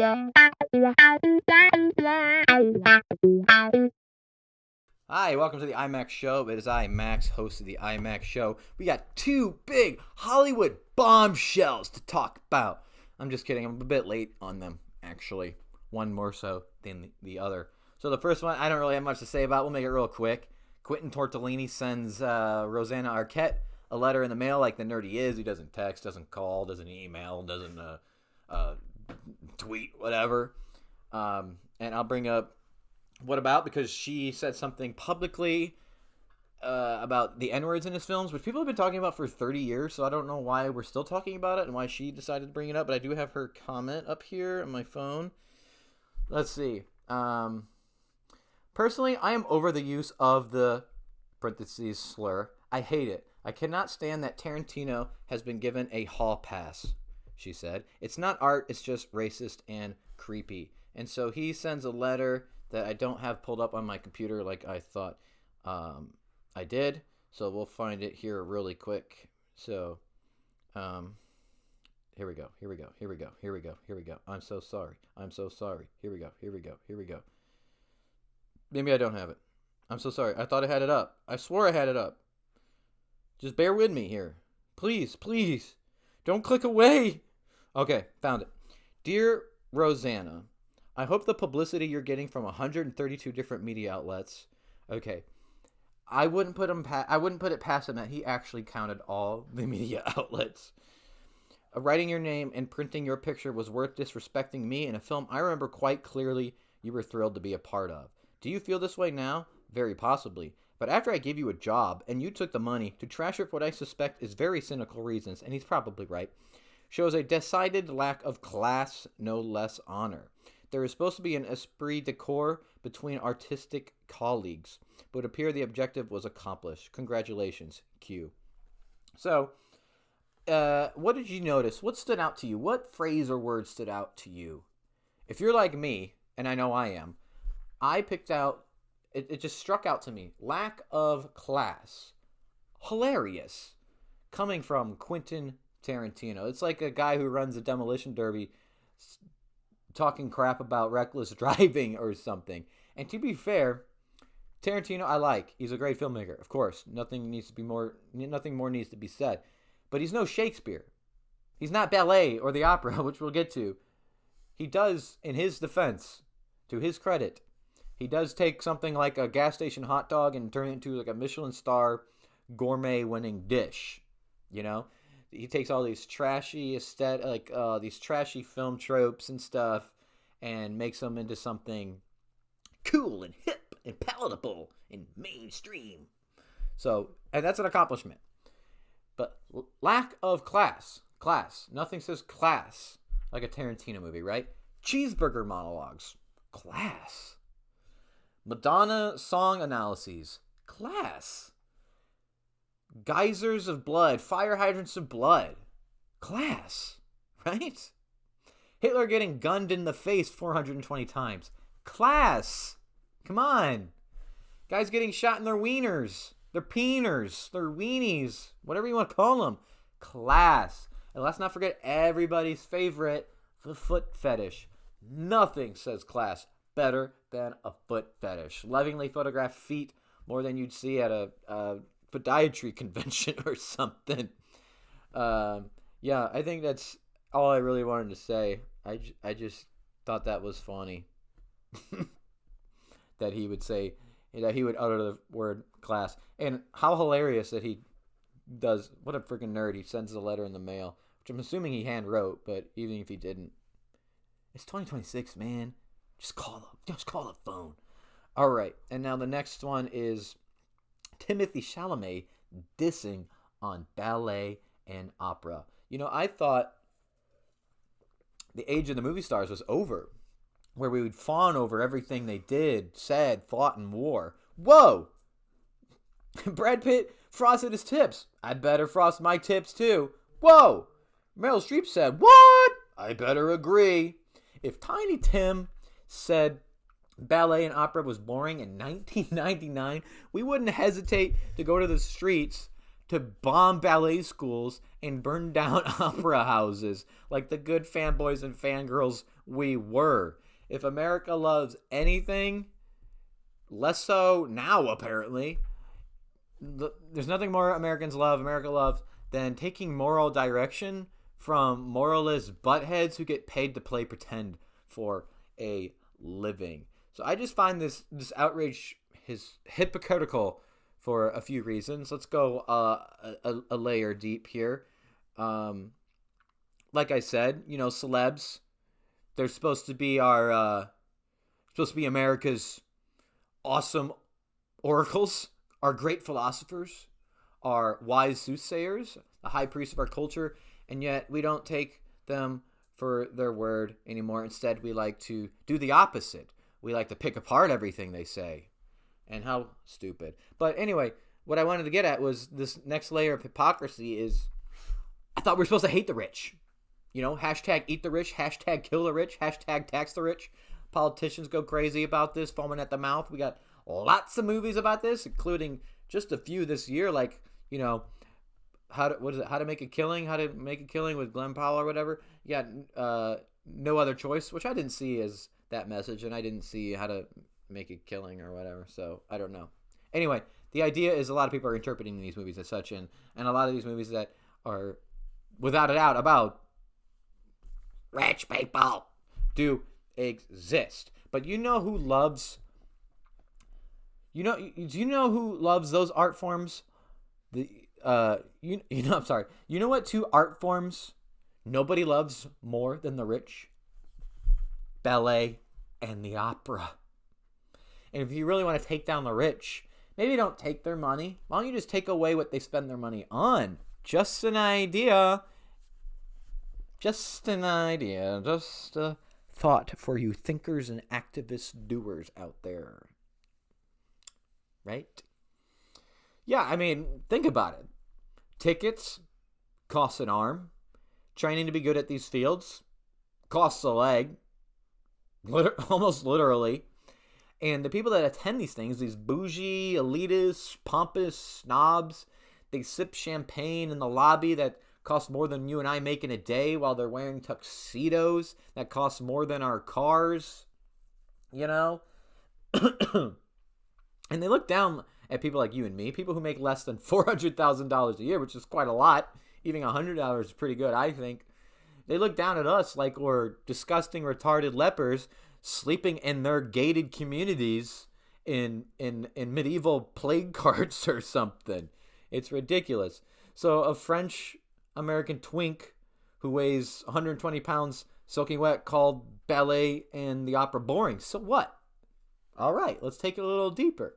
Hi, welcome to the IMACKS show. It is I, Max, host of the IMACKS show. We got two big Hollywood bombshells to talk about. I'm just kidding. I'm a bit late on them, actually. One more so than the other. So the first one, I don't really have much to say about. We'll make it real quick. Quentin Tortelini sends Rosanna Arquette a letter in the mail like the nerd he is. He doesn't text, doesn't call, doesn't email, doesn't tweet, whatever. And I'll bring up what about, because she said something publicly about the N-words in his films, which people have been talking about for 30 years, so I don't know why we're still talking about it and why she decided to bring it up, but I do have her comment up here on my phone. Let's see. Personally, I am over the use of the parentheses slur. I hate it. I cannot stand that Tarantino has been given a hall pass, she said. It's not art, it's just racist and creepy. And so he sends a letter that I don't have pulled up on my computer like I thought I did. So we'll find it here really quick. So here we go. I'm so sorry. Here we go. Maybe I don't have it. I'm so sorry. I thought I had it up. I swore I had it up. Just bear with me here. Please. Don't click away. Okay, found it. Dear Rosanna, I hope the publicity you're getting from 132 different media outlets. Okay, I wouldn't put it past him that he actually counted all the media outlets. Writing your name and printing your picture was worth disrespecting me in a film I remember quite clearly you were thrilled to be a part of. Do you feel this way now? Very possibly. But after I gave you a job and you took the money to trash it for what I suspect is very cynical reasons, and he's probably right, shows a decided lack of class, no less honor. There is supposed to be an esprit de corps between artistic colleagues, but it appeared the objective was accomplished. Congratulations, Q. So, what did you notice? What stood out to you? What phrase or word stood out to you? If you're like me, and I know I am, I picked out, it just struck out to me, lack of class. Hilarious. Coming from Quentin Tarantino. It's like a guy who runs a demolition derby talking crap about reckless driving or something. And to be fair, Tarantino I like. He's a great filmmaker, of course. Nothing more needs to be said. But he's no Shakespeare. He's not Ballet or the opera, which we'll get to. He does, in his defense, to his credit, he does take something like a gas station hot dog and turn it into like a Michelin star gourmet winning dish. You know? He takes all these trashy these trashy film tropes and stuff and makes them into something cool and hip and palatable and mainstream. So, and that's an accomplishment. But lack of class. Nothing says class like a Tarantino movie, right? Cheeseburger monologues. Class. Madonna song analyses. Class. Geysers of blood, fire hydrants of blood. Class, right? Hitler getting gunned in the face 420 times. Class. Come on. Guys getting shot in their wieners, their peeners, their weenies, whatever you want to call them. Class. And let's not forget everybody's favorite, the foot fetish. Nothing says class better than a foot fetish. Lovingly photographed feet more than you'd see at a podiatry convention or something. Yeah, I think that's all I really wanted to say. I just thought that was funny. That he would say, that he would utter the word class. And how hilarious that he does. What a freaking nerd. He sends a letter in the mail, which I'm assuming he hand wrote, but even if he didn't. It's 2026, man. Just call the phone. All right, and now the next one is Timothy Chalamet dissing on ballet and opera. You know, I thought the age of the movie stars was over, where we would fawn over everything they did, said, thought, and wore. Whoa! Brad Pitt frosted his tips. I better frost my tips too. Whoa! Meryl Streep said, what? I better agree. If Tiny Tim said ballet and opera was boring in 1999, we wouldn't hesitate to go to the streets to bomb ballet schools and burn down opera houses like the good fanboys and fangirls we were. If America loves anything, less so now apparently, there's nothing more America loves, than taking moral direction from moralist buttheads who get paid to play pretend for a living. So I just find this outrage is hypocritical for a few reasons. Let's go a layer deep here. Like I said, celebs, they're supposed to be America's awesome oracles, our great philosophers, our wise soothsayers, the high priests of our culture, and yet we don't take them for their word anymore. Instead, we like to do the opposite. We like to pick apart everything they say. And how stupid. But anyway, what I wanted to get at was this next layer of hypocrisy is, I thought we were supposed to hate the rich. Hashtag eat the rich, hashtag kill the rich, hashtag tax the rich. Politicians go crazy about this, foaming at the mouth. We got lots of movies about this, including just a few this year, like, how to make a killing with Glenn Powell or whatever. You got No Other Choice, which I didn't see as that message, and I didn't see How to Make a Killing or whatever, so I don't know. Anyway, the idea is a lot of people are interpreting these movies as such, and a lot of these movies that are, without a doubt, about rich people do exist. But do you know who loves those art forms? You know what two art forms nobody loves more than the rich? Ballet and the opera. And if you really want to take down the rich, maybe don't take their money. Why don't you just take away what they spend their money on? Just an idea. Just a thought for you thinkers and activist doers out there. Right? Yeah, I mean, think about it. Tickets cost an arm. Training to be good at these fields costs a leg. Almost literally. And the people that attend these things, these bougie, elitist, pompous snobs, they sip champagne in the lobby that costs more than you and I make in a day while they're wearing tuxedos that cost more than our cars, And they look down at people like you and me, people who make less than $400,000 a year, which is quite a lot. Even $100 is pretty good, I think. They look down at us like we're disgusting, retarded lepers sleeping in their gated communities in medieval plague carts or something. It's ridiculous. So a French-American twink who weighs 120 pounds soaking wet called ballet and the opera boring. So what? All right, let's take it a little deeper.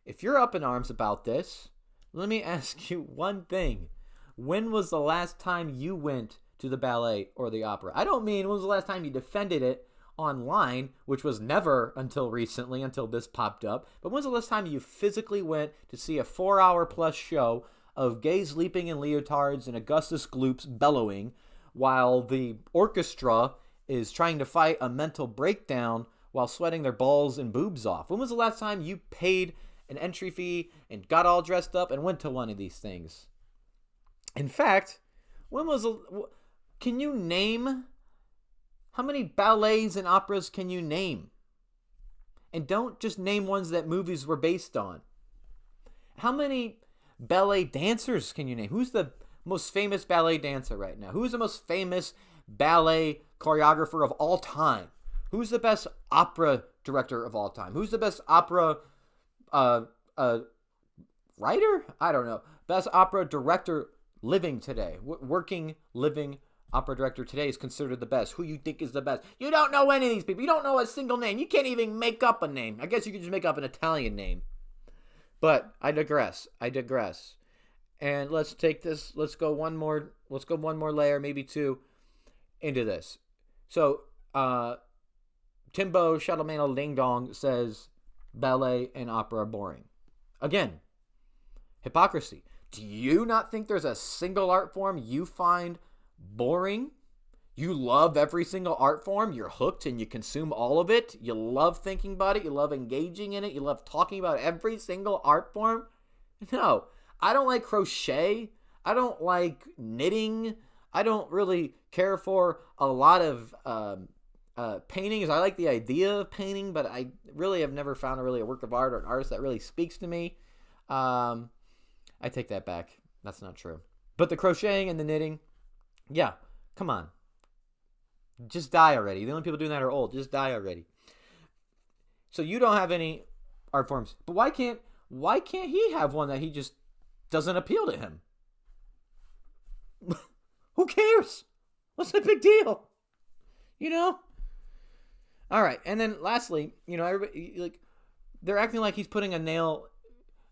If you're up in arms about this, let me ask you one thing. When was the last time you went to the ballet or the opera? I don't mean when was the last time you defended it online, which was never until recently, until this popped up. But when's the last time you physically went to see a 4-hour plus show of gays leaping in leotards and Augustus Gloops bellowing while the orchestra is trying to fight a mental breakdown while sweating their balls and boobs off? When was the last time you paid an entry fee and got all dressed up and went to one of these things? In fact, can you name, how many ballets and operas can you name? And don't just name ones that movies were based on. How many ballet dancers can you name? Who's the most famous ballet dancer right now? Who's the most famous ballet choreographer of all time? Who's the best opera director of all time? Who's the best opera writer? I don't know. Best opera director living today. Working, living opera director today is considered the best. Who you think is the best? You don't know any of these people. You don't know a single name. You can't even make up a name. I guess you could just make up an Italian name. But I digress. And let's go one more layer, maybe two, into this. So, Timbo Charlamagne Ding Dong says ballet and opera are boring. Again, hypocrisy. Do you not think there's a single art form you find boring? You love every single art form. You're hooked and you consume all of it. You love thinking about it. You love engaging in it. You love talking about every single art form. No, I don't like crochet. I don't like knitting. I don't really care for a lot of painting is I like the idea of painting, but I really have never found a work of art or an artist that really speaks to me. I take that back. That's not true. But the crocheting and the knitting, yeah, come on. Just die already. The only people doing that are old. Just die already. So you don't have any art forms. But why can't he have one that he just doesn't appeal to him? Who cares? What's the big deal? You know? All right. And then lastly, everybody like they're acting like he's putting a nail.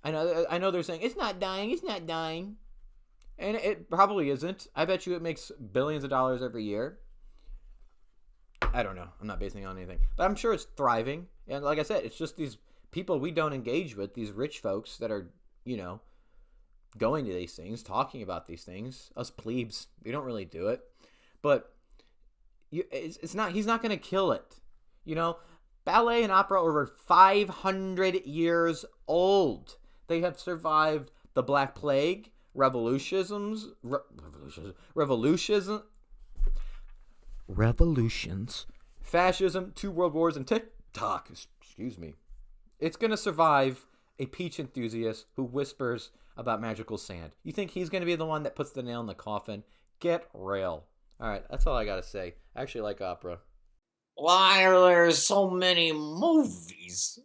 I know they're saying it's not dying. And it probably isn't. I bet you it makes billions of dollars every year. I don't know. I'm not basing it on anything. But I'm sure it's thriving. And like I said, it's just these people we don't engage with, these rich folks that are, going to these things, talking about these things. Us plebes, we don't really do it. But it's not. He's not going to kill it. Ballet and opera are over 500 years old. They have survived the Black Plague, revolutions, fascism, 2 world wars, and TikTok. Excuse me. It's going to survive a peach enthusiast who whispers about magical sand. You think he's going to be the one that puts the nail in the coffin? Get real. All right, that's all I got to say. I actually like opera. Why are there so many movies?